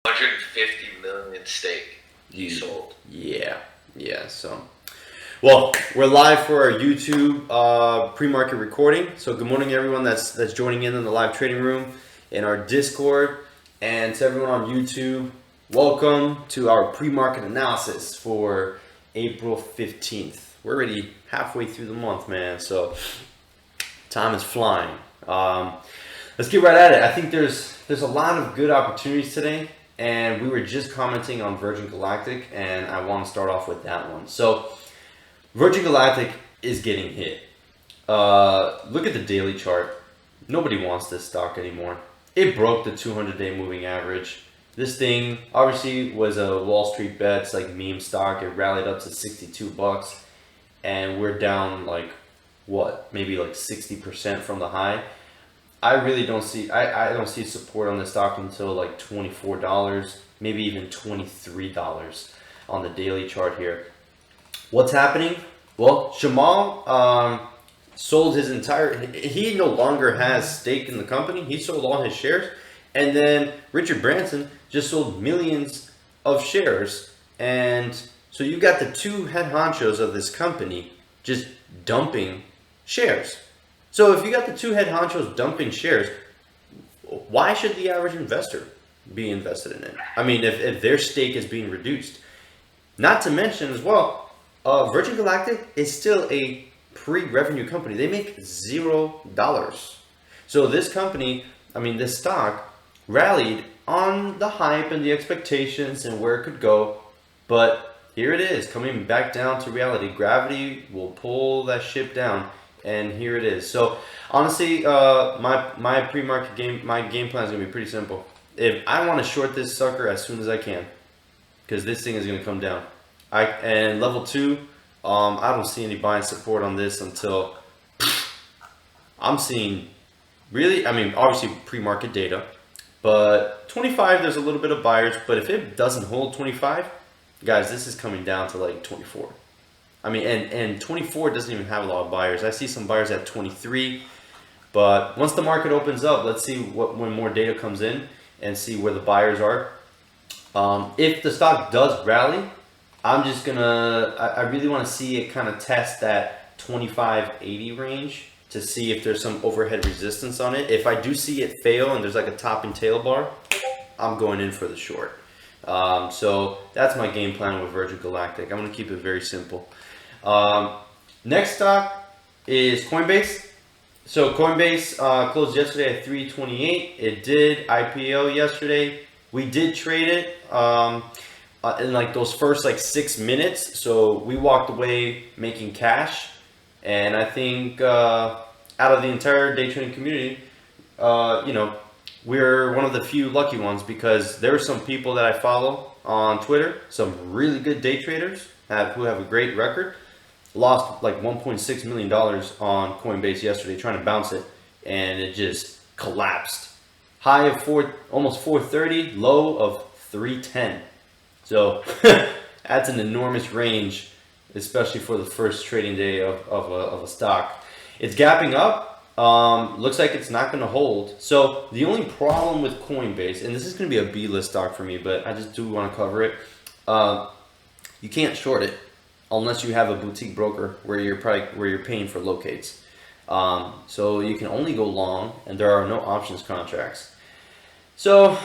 150 million stake he sold. Yeah. So, well, we're live for our YouTube pre-market recording. So, good morning, everyone that's joining in the live trading room, in our Discord, and to everyone on YouTube. Welcome to our pre-market analysis for April 15th. We're already halfway through the month, man. So, time is flying. Let's get right at it. I think there's a lot of good opportunities today. And we were just commenting on Virgin Galactic, and I want to start off with that one. So, Virgin Galactic is getting hit. Look at the daily chart. Nobody wants this stock anymore. It broke the 200-day moving average. This thing obviously was a Wall Street bets, like meme stock. It rallied up to 62 bucks, and we're down like what? Maybe like 60% from the high. I really don't see I don't see support on the stock until like $24, maybe even $23 on the daily chart here. What's happening? Well, Jamal sold his entire, he no longer has stake in the company. He sold all his shares. And then Richard Branson just sold millions of shares. And so you got the two head honchos of this company just dumping shares. So if you got the two head honchos dumping shares, why should the average investor be invested in it? I mean, if their stake is being reduced. Not to mention as well, Virgin Galactic is still a pre-revenue company. They make $0. So this company, I mean, this stock rallied on the hype and the expectations and where it could go. But here it is, coming back down to reality. Gravity will pull that ship down. And here it is. So honestly, my pre-market game, my game plan is gonna be pretty simple. If I want to short this sucker as soon as I can, because this thing is gonna come down. And level 2, I don't see any buying support on this until I'm seeing really. I mean, obviously pre-market data, but 25 there's a little bit of buyers. But if it doesn't hold 25, guys, this is coming down to like 24. I mean, and 24 doesn't even have a lot of buyers. I see some buyers at 23, but once the market opens up, let's see when more data comes in and see where the buyers are. If the stock does rally, I'm just gonna, I really want to see it kind of test that 25.80 range to see if there's some overhead resistance on it. If I do see it fail and there's like a top and tail bar, I'm going in for the short. So that's my game plan with Virgin Galactic. I'm gonna keep it very simple. Next stock is Coinbase. So Coinbase closed yesterday at 328. It did IPO yesterday. We did trade it in like those first like 6 minutes. So we walked away making cash. And I think out of the entire day trading community, you know, we're one of the few lucky ones, because there are some people that I follow on Twitter, some really good day traders who have a great record. Lost like $1.6 million on Coinbase yesterday trying to bounce it, and it just collapsed. High of almost 430, low of 310. So that's an enormous range, especially for the first trading day of a stock. It's gapping up. Looks like it's not going to hold. So the only problem with Coinbase, and this is going to be a B-list stock for me, but I just do want to cover it. You can't short it unless you have a boutique broker where you're paying for locates. So you can only go long, and there are no options contracts. So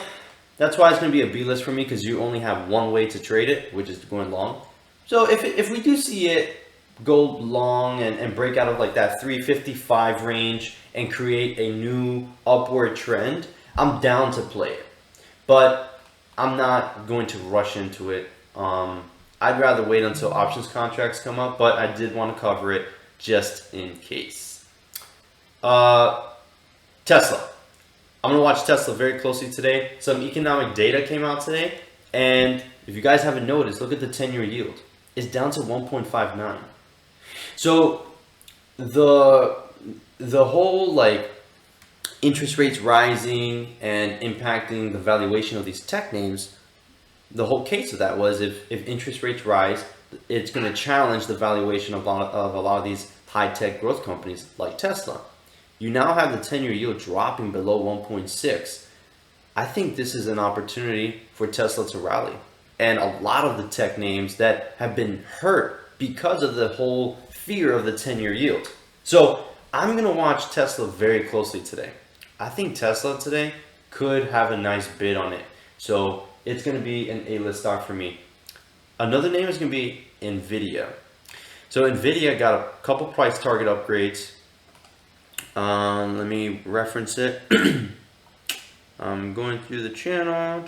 that's why it's going to be a B list for me, because you only have one way to trade it, which is going long. So if we do see it go long and break out of like that 355 range and create a new upward trend, I'm down to play it. But I'm not going to rush into it. I'd rather wait until options contracts come up, but I did want to cover it just in case. Tesla. I'm going to watch Tesla very closely today. Some economic data came out today, and if you guys haven't noticed, look at the 10-year yield. It's down to 1.59. So the whole like interest rates rising and impacting the valuation of these tech names, the whole case of that was if interest rates rise, it's going to challenge the valuation of a lot of these high-tech growth companies like Tesla. You now have the 10-year yield dropping below 1.6. I think this is an opportunity for Tesla to rally. And a lot of the tech names that have been hurt because of the whole fear of the 10-year yield. So I'm going to watch Tesla very closely today. I think Tesla today could have a nice bid on it. So it's going to be an A-list stock for me. Another name is going to be Nvidia. So Nvidia got a couple price target upgrades. Let me reference it. I'm going through the channel.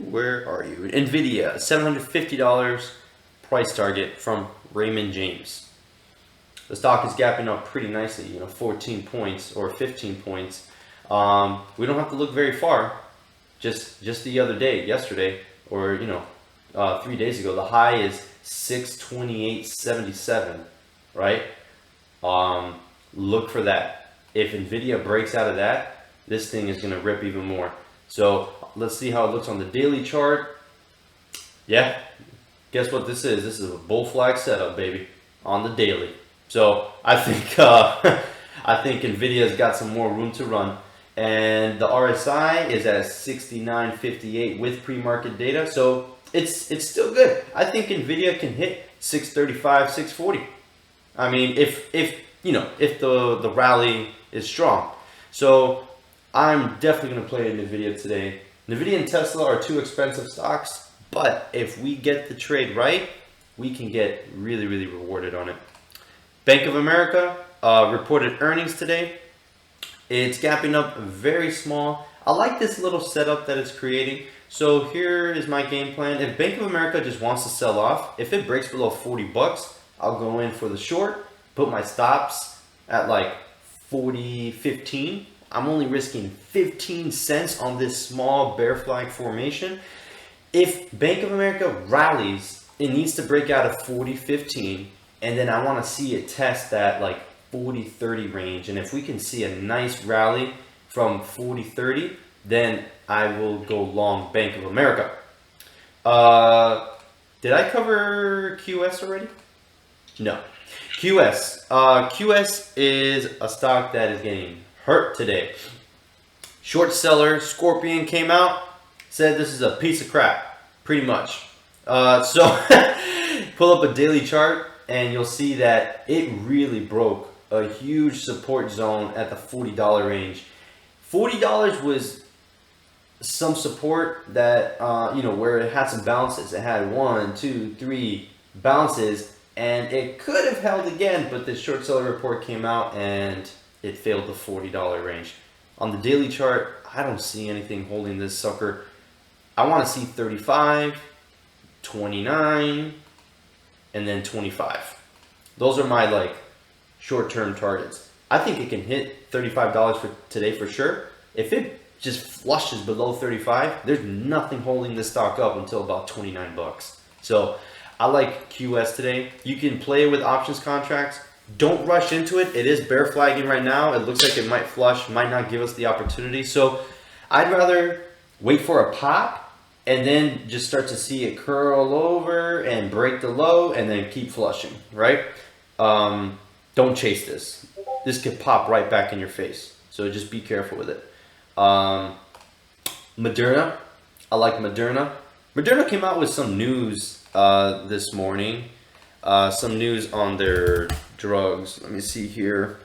Where are you? Nvidia, $750 price target from Raymond James. The stock is gapping up pretty nicely, 14 points or 15 points. We don't have to look very far. Just the other day, yesterday, or 3 days ago, the high is 628.77, right? Look for that. If Nvidia breaks out of that, this thing is going to rip even more. So let's see how it looks on the daily chart. Yeah, guess what this is? This is a bull flag setup, baby, on the daily. So I think Nvidia's got some more room to run. And the RSI is at 69.58 with pre-market data. So it's still good. I think Nvidia can hit 635, 640. I mean, if the rally is strong. So I'm definitely going to play Nvidia today. Nvidia and Tesla are two expensive stocks, but if we get the trade right, we can get really, really rewarded on it. Bank of America reported earnings today. It's gapping up very small. I like this little setup that it's creating. So here is my game plan. If Bank of America just wants to sell off, if it breaks below 40 bucks, I'll go in for the short, put my stops at like 40.15. I'm only risking 15 cents on this small bear flag formation. If Bank of America rallies, it needs to break out of 40.15, and then I want to see it test that like 40.30 range. And if we can see a nice rally from 40.30, then I will go long Bank of America. Did I cover QS already? No. QS is a stock that is getting hurt today. Short seller Scorpion came out, said this is a piece of crap, pretty much. So pull up a daily chart and you'll see that it really broke a huge support zone at the $40 range. $40 was some support that where it had some bounces. It had 1, 2, 3 bounces, and it could have held again, but the short seller report came out and it failed the $40 range. On the daily chart, I don't see anything holding this sucker. I want to see 35, 29, and then 25. Those are my like short-term targets. I think it can hit $35 for today for sure. If it just flushes below 35, there's nothing holding this stock up until about 29 bucks. So I like QS today. You can play with options contracts. Don't rush into it. It is bear flagging right now. It looks like it might flush, might not give us the opportunity. So I'd rather wait for a pop and then just start to see it curl over and break the low and then keep flushing, right? Don't chase this. This could pop right back in your face. So just be careful with it. Moderna. I like Moderna. Moderna came out with some news this morning. Some news on their drugs. Let me see here.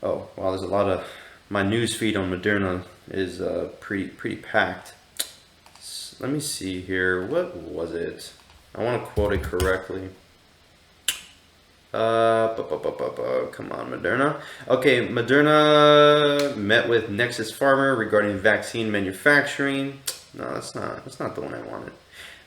Oh, wow, there's a lot of... My news feed on Moderna is pretty packed. Let me see here. What was it? I want to quote it correctly. Come on, Moderna. Okay, Moderna met with Nexus Pharma regarding vaccine manufacturing. No, that's not the one I wanted.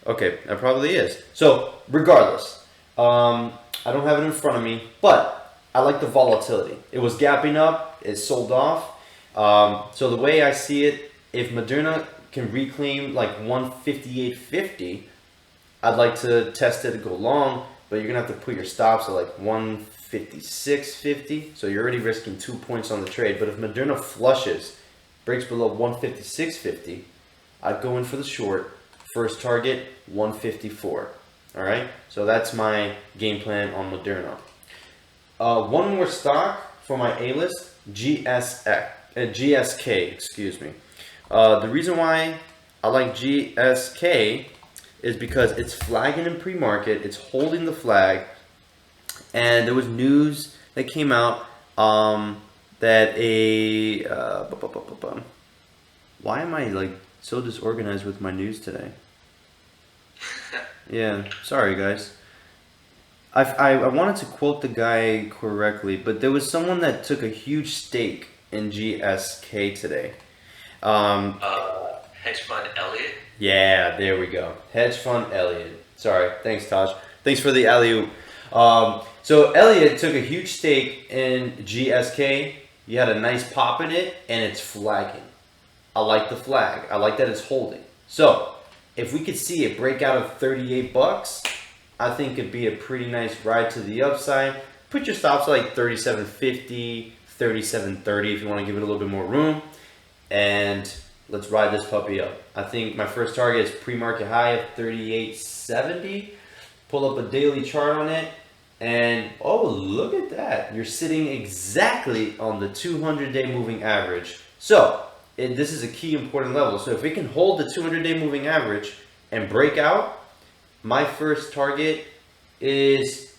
Okay, that probably is. So, regardless, I don't have it in front of me, but I like the volatility. It was gapping up, it sold off. So the way I see it, if Moderna can reclaim like 158.50, I'd like to test it and go long, but you're gonna have to put your stops at like 156.50. So you're already risking 2 points on the trade. But if Moderna flushes, breaks below 156.50, I'd go in for the short. First target, 154. All right, so that's my game plan on Moderna. One more stock for my A list, GSK, excuse me. The reason why I like GSK is because it's flagging in pre-market, it's holding the flag, and there was news that came out that a why am I like so disorganized with my news today? Yeah, sorry guys. I wanted to quote the guy correctly, but there was someone that took a huge stake in GSK today. Hedge fund Elliott. Yeah, there we go. Hedge fund Elliott. Sorry, thanks Taj. Thanks for the alley-oop. So Elliott took a huge stake in GSK. You had a nice pop in it, and it's flagging. I like the flag. I like that it's holding. So if we could see it break out of 38 bucks, I think it'd be a pretty nice ride to the upside. Put your stops like 37.50, 37.30 if you want to give it a little bit more room. And let's ride this puppy up. I think my first target is pre-market high of 38.70. Pull up a daily chart on it. And oh, look at that. You're sitting exactly on the 200-day moving average. So this is a key important level. So if we can hold the 200-day moving average and break out, my first target is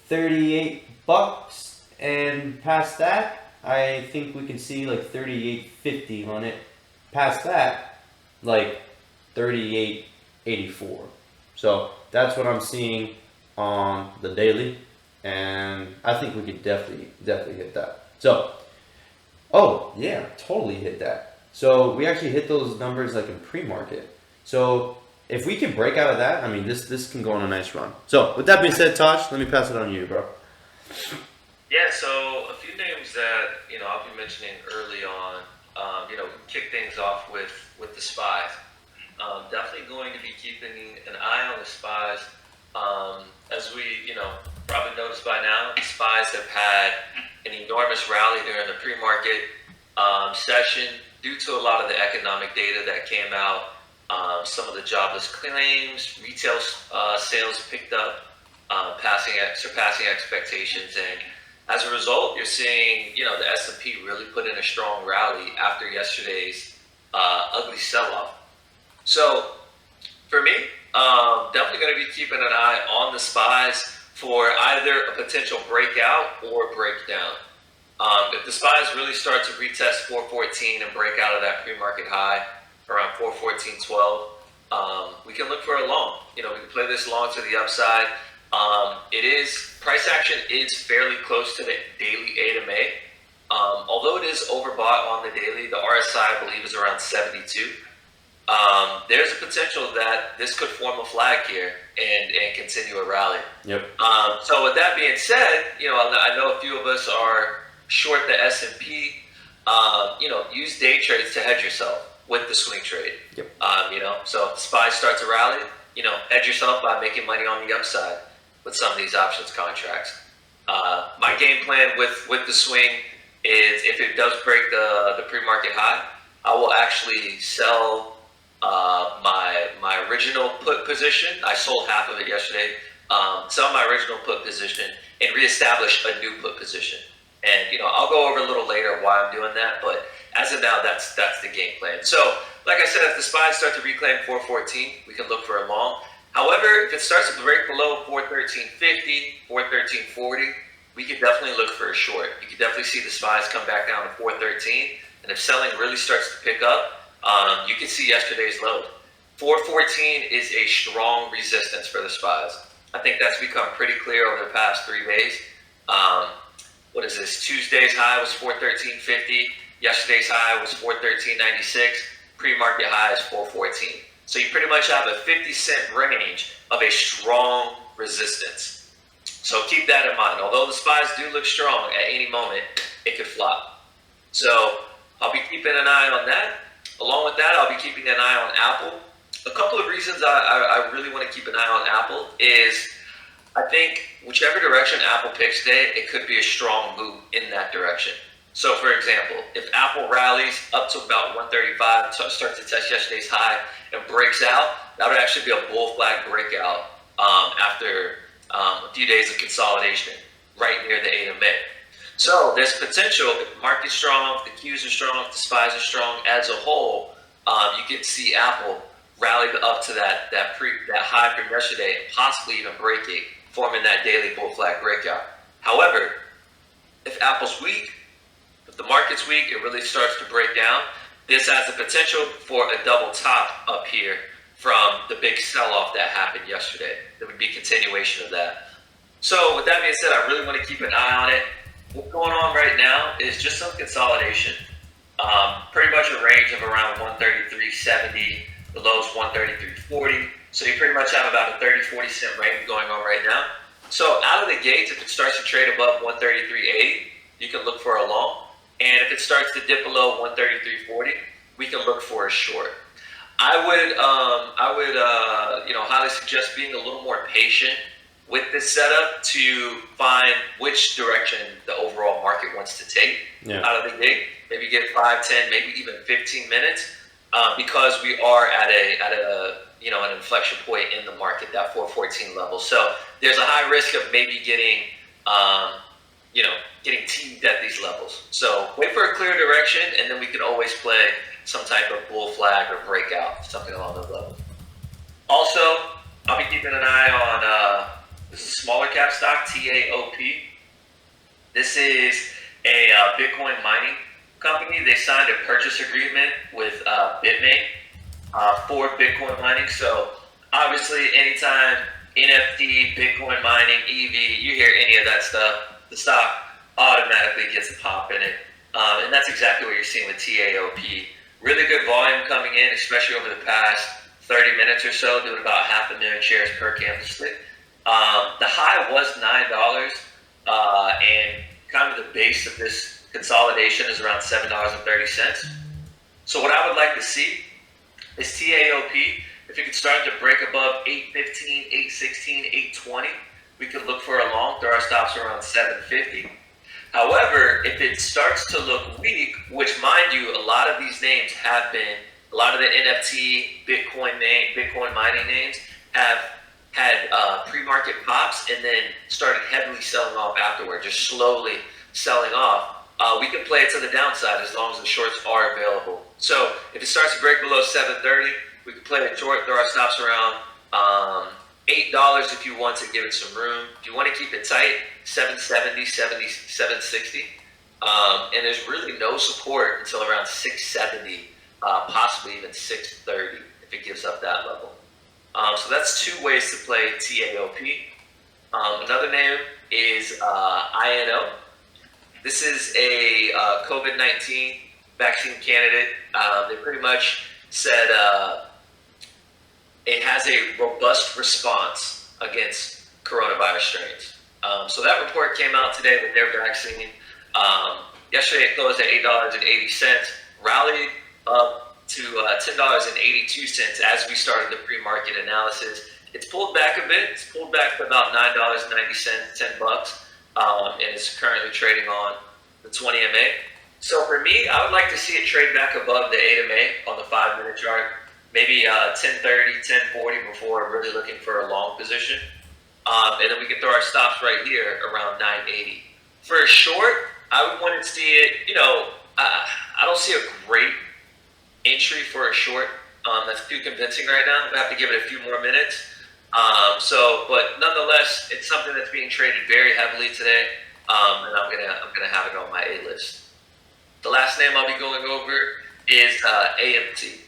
38 bucks, and past that, I think we can see like 38.50 on it. Past that, like 38.84. So that's what I'm seeing on the daily, and I think we could definitely hit that. So, oh yeah, totally hit that. So we actually hit those numbers like in pre-market. So if we can break out of that, I mean, this can go on a nice run. So with that being said, Tosh, let me pass it on to you, bro. Yeah, so a few names that I'll be mentioning early on. Kick things off with the spies. Definitely going to be keeping an eye on the spies. As we probably noticed by now, the spies have had an enormous rally during the pre-market session due to a lot of the economic data that came out. Some of the jobless claims, retail sales picked up, surpassing expectations, and as a result, you're seeing the S&P really put in a strong rally after yesterday's ugly sell-off. So for me, definitely going to be keeping an eye on the spies for either a potential breakout or breakdown. If the spies really start to retest 414 and break out of that pre-market high around 414.12, we can look for a long. We can play this long to the upside. Price action is fairly close to the daily AMA. Although it is overbought on the daily, the RSI I believe is around 72. There's a potential that this could form a flag here and continue a rally. Yep. So with that being said, I know a few of us are short the S&P. Use day trades to hedge yourself with the swing trade. Yep. So if the spies start to rally, hedge yourself by making money on the upside with some of these options contracts. My game plan with the swing is if it does break the pre-market high, I will actually sell my original put position. I sold half of it yesterday. Sell my original put position and reestablish a new put position. And I'll go over a little later why I'm doing that, but as of now, that's the game plan. So, like I said, if the spies start to reclaim 414, we can look for a long. However, if it starts to break below 413.50, 413.40, we could definitely look for a short. You could definitely see the spies come back down to 413, and if selling really starts to pick up, you can see yesterday's low. 414 is a strong resistance for the spies. I think that's become pretty clear over the past 3 days. What is this? Tuesday's high was 413.50. Yesterday's high was 413.96. Pre-market high is 414. So you pretty much have a 50-cent range of a strong resistance. So keep that in mind. Although the spies do look strong, at any moment it could flop. So I'll be keeping an eye on that. Along with that, I'll be keeping an eye on Apple. A couple of reasons I really want to keep an eye on Apple is I think whichever direction Apple picks today, it could be a strong move in that direction. So for example, if Apple rallies up to about 135, starts to test yesterday's high and breaks out, that would actually be a bull flag breakout after a few days of consolidation right near the AMA. So there's potential if the market's strong, if the Qs are strong, if the SPYs are strong as a whole, you can see Apple rallied up to that high from yesterday and possibly even break it, forming that daily bull flag breakout. However, if Apple's weak, if the market's weak, it really starts to break down. This has the potential for a double top up here from the big sell-off that happened yesterday. There would be continuation of that. So with that being said, I really want to keep an eye on it. What's going on right now is just some consolidation. Pretty much a range of around 133.70, the lows 133.40. So you pretty much have about a 30-40 cent range going on right now. So out of the gates, if it starts to trade above 133.80, you can look for a long. And if it starts to dip below 133.40, we can look for a short. I would highly suggest being a little more patient with this setup to find which direction the overall market wants to take out of the gate. Maybe get 5, 10, maybe even 15 minutes, because we are at an inflection point in the market, that 414 level. So there's a high risk of maybe getting teased at these levels. So wait for a clear direction, and then we can always play some type of bull flag or breakout, something along those levels. Also, I'll be keeping an eye on this is a smaller cap stock, TAOP. This is a Bitcoin mining company. They signed a purchase agreement with Bitmain for Bitcoin mining. So obviously, anytime NFT, Bitcoin mining, EV, you hear any of that stuff, the stock automatically gets a pop in it. And that's exactly what you're seeing with TAOP. Really good volume coming in, especially over the past 30 minutes or so, doing about 500,000 shares per candlestick. The high was $9, and kind of the base of this consolidation is around $7.30. So what I would like to see is TAOP, if you can start to break above 815, 816, 820, we could look for a long, throw our stops around 750. However, if it starts to look weak, which mind you, a lot of these names have been, a lot of the NFT, Bitcoin mining names have had pre-market pops and then started heavily selling off afterward, just slowly selling off. We can play it to the downside as long as the shorts are available. So if it starts to break below 730, we can play it short, throw our stops around $8 if you want to give it some room. If you want to keep it tight, 770, 760. And there's really no support until around 670, possibly even 630 if it gives up that level. So that's two ways to play TAOP. Another name is INO. This is a COVID-19 vaccine candidate. They pretty much said it has a robust response against coronavirus strains. So that report came out today with their vaccine. Yesterday it closed at $8.80, rallied up to $10.82 as we started the pre-market analysis. It's pulled back a bit. It's pulled back to about $9.90, $10, and it's currently trading on the 20 MA. So for me, I would like to see it trade back above the 8 MA on the 5-minute chart, maybe 1030, 1040 before really looking for a long position. And then we can throw our stops right here around 980. For a short, I would want to see it, I don't see a great entry for a short. That's too convincing right now. I have to give it a few more minutes. But nonetheless, it's something that's being traded very heavily today, and I'm gonna have it on my A list. The last name I'll be going over is AMT.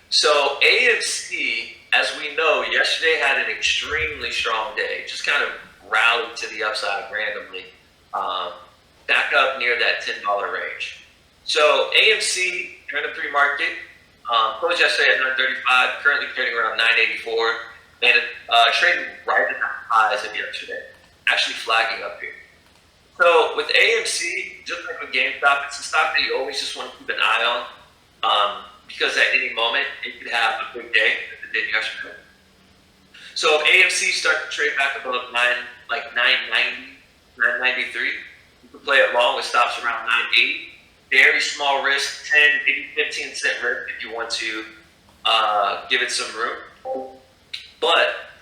So AMC, as we know, yesterday had an extremely strong day. Just kind of rallied to the upside randomly, back up near that $10 range. So AMC during the pre-market closed yesterday at 935, currently trading around 984, and trading right at the highs of yesterday, actually flagging up here. So with AMC, just like with GameStop, it's a stock that you always just want to keep an eye on, because at any moment it could have a big day as it did yesterday. So if AMC starts to trade back above 990, 993, you can play it long with stops around 980. Very small risk, 10, maybe 15 cent risk if you want to give it some room. But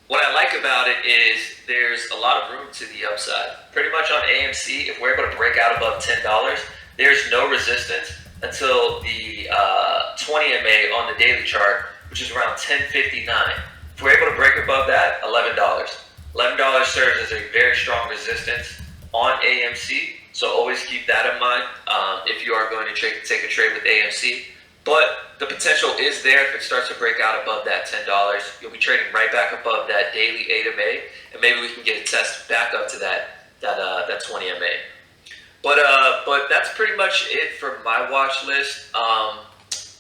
what I like about it is there's a lot of room to the upside. Pretty much on AMC, if we're able to break out above $10, there's no resistance until the 20 MA on the daily chart, which is around 10.59. If we're able to break above that, $11. $11 serves as a very strong resistance on AMC, so always keep that in mind if you are going to take a trade with AMC. But the potential is there if it starts to break out above that $10. You'll be trading right back above that daily 8 MA, and maybe we can get a test back up to that 20 MA. But that's pretty much it for my watch list.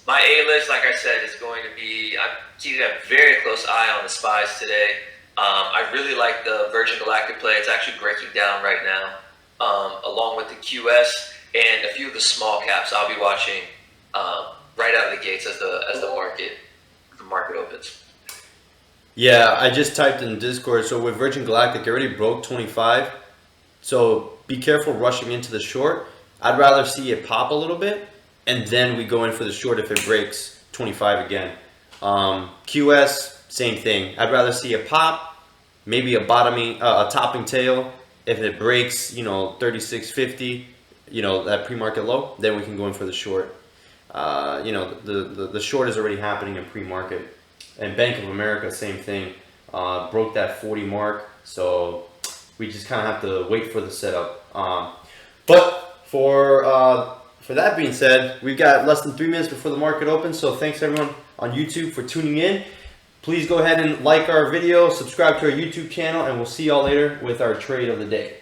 My A list, like I said, is going to be, I'm keeping a very close eye on the SPYs today. I really like the Virgin Galactic play. It's actually breaking down right now, along with the QS and a few of the small caps. I'll be watching right out of the gates as the market opens. Yeah, I just typed in Discord. So with Virgin Galactic, it already broke 25. So be careful rushing into the short. I'd rather see it pop a little bit, and then we go in for the short if it breaks 25 again. QS, same thing. I'd rather see a pop, maybe a topping tail. If it breaks, 36.50, that pre-market low, then we can go in for the short. The short is already happening in pre-market. And Bank of America, same thing. Broke that 40 mark, so we just kind of have to wait for the setup. But for that being said, we've got less than 3 minutes before the market opens. So thanks everyone on YouTube for tuning in. Please go ahead and like our video, subscribe to our YouTube channel, and we'll see y'all later with our trade of the day.